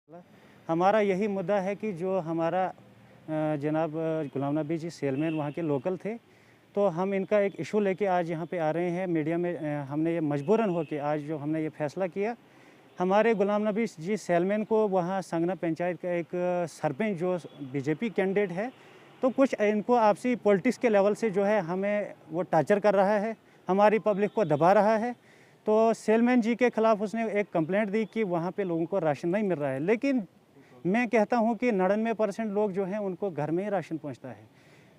हमारा यही मुद्दा है कि जो हमारा जनाब गुलाम नबी जी सेलमैन वहाँ के लोकल थे, तो हम इनका एक इशू लेके आज यहाँ पे आ रहे हैं मीडिया में। हमने ये मजबूरन हो के आज जो हमने ये फैसला किया, हमारे गुलाम नबी जी सेलमैन को वहाँ संगना पंचायत का एक सरपंच जो बीजेपी कैंडिडेट है, तो कुछ इनको आपसी पॉलिटिक्स के लेवल से जो है हमें वो टार्चर कर रहा है, हमारी पब्लिक को दबा रहा है। तो सेलमैन जी के ख़िलाफ़ उसने एक कंप्लेंट दी कि वहाँ पे लोगों को राशन नहीं मिल रहा है, लेकिन मैं कहता हूँ कि 99% लोग जो हैं उनको घर में ही राशन पहुँचता है।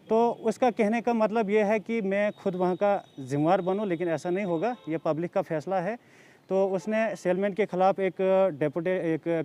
तो उसका कहने का मतलब ये है कि मैं खुद वहाँ का ज़िम्मेवार बनूँ, लेकिन ऐसा नहीं होगा, ये पब्लिक का फ़ैसला है। तो उसने सेलमैन के ख़िलाफ़ एक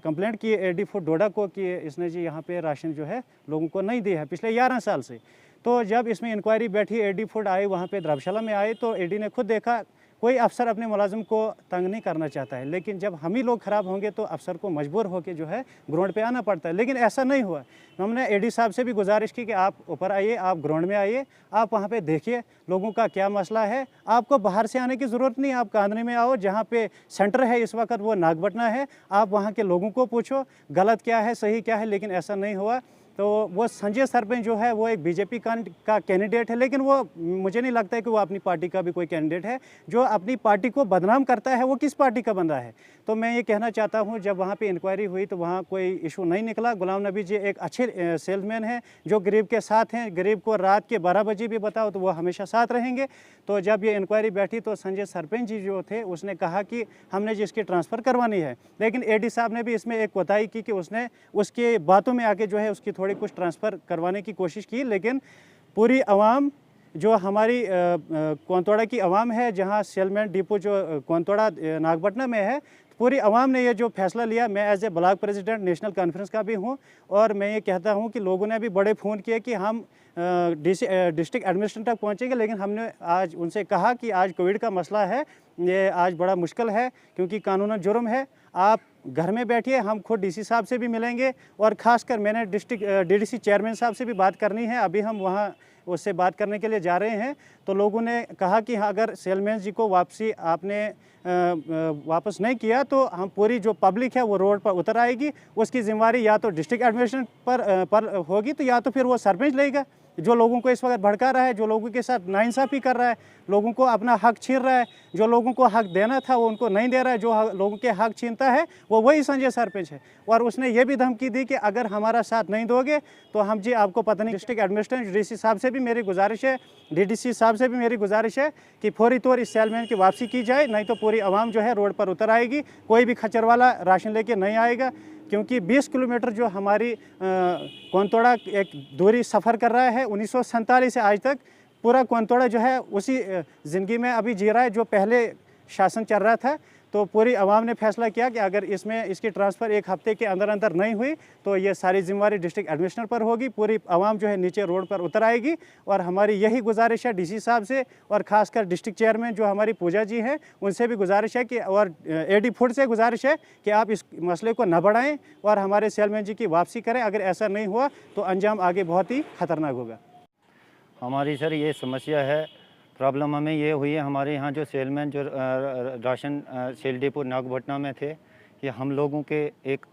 कंप्लेंट की एडी फूड डोडा को कि इसने जी यहाँ पे राशन जो है लोगों को नहीं दिया है पिछले 11 साल से। तो जब इसमें इंक्वायरी बैठी, एडी फूड आई वहाँ पे धर्मशाला में आए, तो एडी ने खुद देखा कोई अफसर अपने मुलाजिम को तंग नहीं करना चाहता है, लेकिन जब हम ही लोग ख़राब होंगे तो अफसर को मजबूर होकर जो है ग्राउंड पे आना पड़ता है। लेकिन ऐसा नहीं हुआ। हमने एडी साहब से भी गुजारिश की कि आप ऊपर आइए, आप ग्राउंड में आइए, आप वहाँ पे देखिए लोगों का क्या मसला है। आपको बाहर से आने की ज़रूरत नहीं, आप कांदने में आओ, जहाँ पे सेंटर है इस वक्त वो नागपटना है, आप वहाँ के लोगों को पूछो गलत क्या है सही क्या है। लेकिन ऐसा नहीं हुआ। तो वो संजय सरपंच जो है वो एक बीजेपी का कैंडिडेट है, लेकिन वो मुझे नहीं लगता है कि वो अपनी पार्टी का भी कोई कैंडिडेट है। जो अपनी पार्टी को बदनाम करता है वो किस पार्टी का बंदा है। तो मैं ये कहना चाहता हूँ, जब वहाँ पे इंक्वायरी हुई तो वहाँ कोई इशू नहीं निकला। गुलाम नबी जी एक अच्छे सेल्समैन हैं जो गरीब के साथ हैं। गरीब को रात के 12 बजे भी बताओ तो वो हमेशा साथ रहेंगे। तो जब ये इंक्वायरी बैठी तो संजय सरपंच जी जो थे उसने कहा कि हमने जिसकी ट्रांसफ़र करवानी है, लेकिन एडी साहब ने भी इसमें एक कोताही की कि उसने उसके बातों में आके जो है उसकी थोड़ी कुछ ट्रांसफ़र करवाने की कोशिश की। लेकिन पूरी आवाम जो हमारी कोंतोड़ा की आवाम है, जहां सेलमैन डिपो जो कोंतोड़ा नागपटना में है, पूरी आवाम ने ये जो फैसला लिया। मैं as a block president national conference का भी हूं, और मैं ये कहता हूं कि लोगों ने भी बड़े फ़ोन किए कि हम डिस्ट्रिक्ट एडमिनिस्ट्रेशन तक पहुँचेंगे, लेकिन हमने आज उनसे कहा कि आज कोविड का मसला है, ये आज बड़ा मुश्किल है क्योंकि कानूनन जुर्म है। आप घर में बैठिए, हम खुद डीसी साहब से भी मिलेंगे, और ख़ासकर मैंने डिस्ट्रिक्ट डीडीसी चेयरमैन साहब से भी बात करनी है। अभी हम वहाँ उससे बात करने के लिए जा रहे हैं। तो लोगों ने कहा कि हाँ, अगर सेलमैन जी को आपने वापस नहीं किया तो हम पूरी जो पब्लिक है वो रोड पर उतर आएगी। उसकी जिम्मेवारी या तो डिस्ट्रिक्ट एडमिनिस्ट्रेशन पर होगी, तो या तो फिर वो सरपंच लेगा जो लोगों को इस वक्त भड़का रहा है, जो लोगों के साथ नाइंसाफ़ी कर रहा है, लोगों को अपना हक छीन रहा है। जो लोगों को हक देना था वो उनको नहीं दे रहा है, जो लोगों के हक छीनता है वो वही संजय सरपंच है। और उसने ये भी धमकी दी कि अगर हमारा साथ नहीं दोगे तो हम जी आपको पता नहीं। डिस्ट्रिक्ट एडमिनिस्ट्रेशन डीसी साहब से भी मेरी गुजारिश है, डीडीसी साहब से भी मेरी गुजारिश है कि फौरी तौर इस सेलमैन की वापसी की जाए, नहीं तो पूरी आवाम जो है रोड पर उतर आएगी। कोई भी खच्चर वाला राशन लेके नहीं आएगा, क्योंकि 20 किलोमीटर जो हमारी कोंतोड़ा एक दूरी सफ़र कर रहा है। 1947 से आज तक पूरा कोंतोड़ा जो है उसी ज़िंदगी में अभी जी रहा है जो पहले शासन चल रहा था। तो पूरी आवाम ने फैसला किया कि अगर इसकी ट्रांसफ़र एक हफ्ते के अंदर अंदर नहीं हुई तो ये सारी जिम्मेवारी डिस्ट्रिक्ट एडमिनिस्ट्रेटर पर होगी। पूरी आवाम जो है नीचे रोड पर उतर आएगी। और हमारी यही गुजारिश है डीसी साहब से, और ख़ासकर डिस्ट्रिक्ट चेयरमैन जो हमारी पूजा जी हैं उनसे भी गुजारिश है कि, और एडी फूड से गुजारिश है कि आप इस मसले को न बढ़ाएँ और हमारे सेलमैन जी की वापसी करें। अगर ऐसा नहीं हुआ तो अंजाम आगे बहुत ही ख़तरनाक होगा। हमारी सर ये समस्या है, प्रॉब्लम हमें ये हुई है, हमारे यहाँ जो सेलमैन जो राशन सेल डिपो नागपटना में थे, ये हम लोगों के एक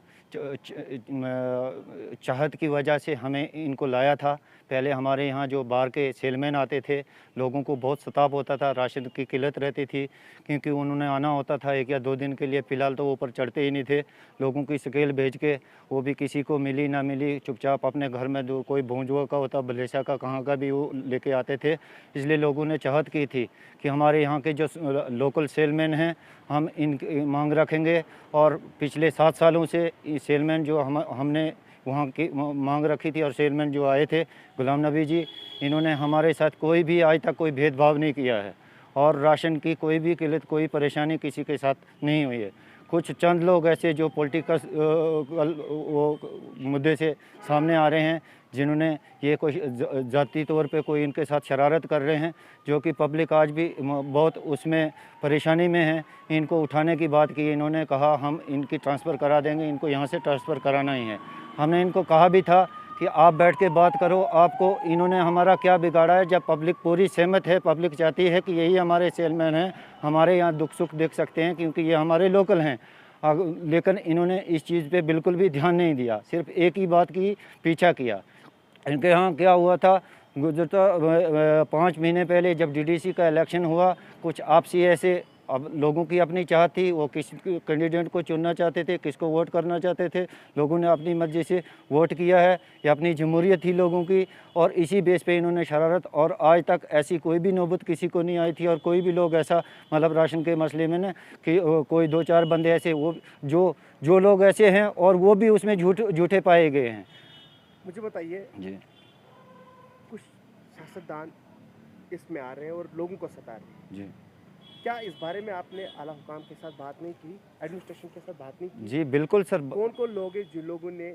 चाहत की वजह से हमें इनको लाया था। पहले हमारे यहाँ जो बाहर के सेलमैन आते थे, लोगों को बहुत सताव होता था, राशन की किल्लत रहती थी, क्योंकि उन्होंने आना होता था 1 या 2 दिन के लिए। फ़िलहाल तो वो ऊपर चढ़ते ही नहीं थे। लोगों की स्केल भेज के, वो भी किसी को मिली ना मिली, चुपचाप अपने घर में जो कोई भोंजुआ का होता, बलेसा का, कहाँ का भी, वो लेके आते थे। इसलिए लोगों ने चाहत की थी कि हमारे यहाँ के जो लोकल सेलमैन हैं, हम इनकी मांग रखेंगे। और पिछले 7 सालों से सेलमैन जो हमने वहाँ की मांग रखी थी, और सेलमैन जो आए थे गुलाम नबी जी, इन्होंने हमारे साथ कोई भी आज तक कोई भेदभाव नहीं किया है, और राशन की कोई भी किल्लत, कोई परेशानी किसी के साथ नहीं हुई है। कुछ चंद लोग ऐसे जो पॉलिटिकल वो मुद्दे से सामने आ रहे हैं, जिन्होंने ये कोई ज़ाती तौर पे कोई इनके साथ शरारत कर रहे हैं, जो कि पब्लिक आज भी बहुत उसमें परेशानी में है। इनको उठाने की बात की, इन्होंने कहा हम इनकी ट्रांसफ़र करा देंगे, इनको यहाँ से ट्रांसफ़र कराना ही है। हमने इनको कहा भी था कि आप बैठ के बात करो, आपको इन्होंने हमारा क्या बिगाड़ा है। जब पब्लिक पूरी सहमत है, पब्लिक चाहती है कि यही हमारे सेलमैन हैं, हमारे यहाँ दुख सुख देख सकते हैं, क्योंकि ये हमारे लोकल हैं। लेकिन इन्होंने इस चीज़ पे बिल्कुल भी ध्यान नहीं दिया, सिर्फ एक ही बात की पीछा किया। इनके यहाँ क्या हुआ था, गुज़रता 5 महीने पहले जब डीडीसी का इलेक्शन हुआ, कुछ आपसी ऐसे, अब लोगों की अपनी चाह थी, वो किस कैंडिडेट को चुनना चाहते थे, किसको वोट करना चाहते थे, लोगों ने अपनी मर्ज़ी से वोट किया है, ये अपनी जमहूरियत थी लोगों की, और इसी बेस पे इन्होंने शरारत, और आज तक ऐसी कोई भी नौबत किसी को नहीं आई थी, और कोई भी लोग ऐसा मतलब राशन के मसले में ना कि कोई 2-4 बंदे ऐसे वो जो लोग ऐसे हैं और वो भी उसमें झूठे पाए गए हैं। मुझे बताइए जी कुछ सियासतदान इसमें आ रहे हैं और लोगों को सता रहे हैं, जी क्या इस बारे में आपने आला हुकाम के साथ बात नहीं की, एडमिनिस्ट्रेशन के साथ बात नहीं की? जी बिल्कुल सर। कौन कौन लोग हैं जिन लोगों ने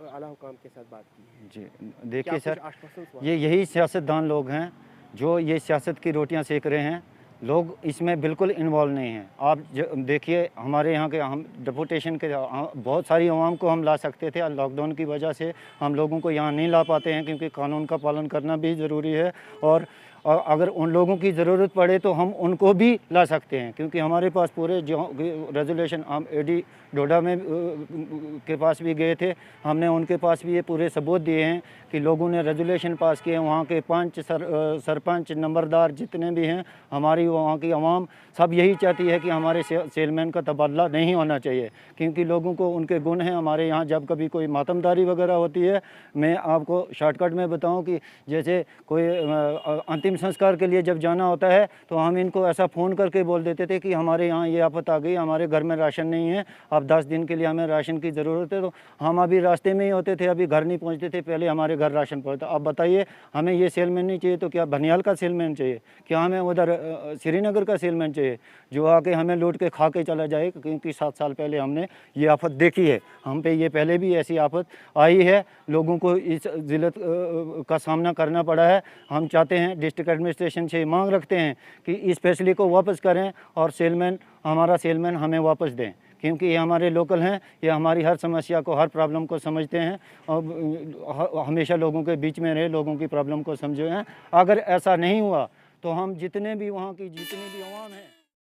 आला हुकाम के साथ बात की है? जी देखिए क्या सर, कुछ आश्वासन हुआ? ये यही सियासतदान लोग हैं जो ये सियासत की रोटियां सेक रहे हैं, लोग इसमें बिल्कुल इन्वॉल्व नहीं हैं। आप देखिए हमारे यहाँ के हम डिपुटेशन के बहुत सारी आवाम को हम ला सकते थे, लॉकडाउन की वजह से हम लोगों को यहाँ नहीं ला पाते हैं, क्योंकि कानून का पालन करना भी ज़रूरी है, और अगर उन लोगों की ज़रूरत पड़े तो हम उनको भी ला सकते हैं, क्योंकि हमारे पास पूरे जो रेजोल्यूशन हम एडी डोडा में के पास भी गए थे, हमने उनके पास भी ये पूरे सबूत दिए हैं कि लोगों ने रेजोल्यूशन पास किए, वहाँ के 5 सरपंच नंबरदार जितने भी हैं, हमारी वहाँ की आवाम सब यही चाहती है कि हमारे सेलमैन का तबादला नहीं होना चाहिए, क्योंकि लोगों को उनके गुण हैं। हमारे यहाँ जब कभी कोई मातमदारी वगैरह होती है, मैं आपको शॉर्टकट में बताऊँ कि जैसे कोई अंतिम संस्कार के लिए जब जाना होता है तो हम इनको ऐसा फ़ोन करके बोल देते थे कि हमारे यहाँ ये आफत आ गई, हमारे घर में राशन नहीं है, अब 10 दिन के लिए हमें राशन की ज़रूरत है। तो हम अभी रास्ते में ही होते थे, अभी घर नहीं पहुँचते थे, पहले हमारे घर राशन पहुँचता। अब बताइए, हमें ये सेलमैन नहीं चाहिए तो क्या बनियाल का सेलमैन चाहिए, क्या हमें उधर श्रीनगर का सेलमैन चाहिए जो आके हमें लूट के खा के चला जाए? क्योंकि 7 साल पहले हमने ये आफत देखी है, हम पे ये पहले भी ऐसी आफत आई है, लोगों को इस जिल्लत का सामना करना पड़ा है। हम चाहते हैं, डिस्ट्रिक्ट एडमिनिस्ट्रेशन से मांग रखते हैं कि इस फैसले को वापस करें और हमारा सेलमैन हमें वापस दें, क्योंकि ये हमारे लोकल हैं, ये हमारी हर समस्या को, हर प्रॉब्लम को समझते हैं और हमेशा लोगों के बीच में रहे, लोगों की प्रॉब्लम को समझे हैं। अगर ऐसा नहीं हुआ तो हम जितने भी वहाँ की जितनी भी आवाम हैं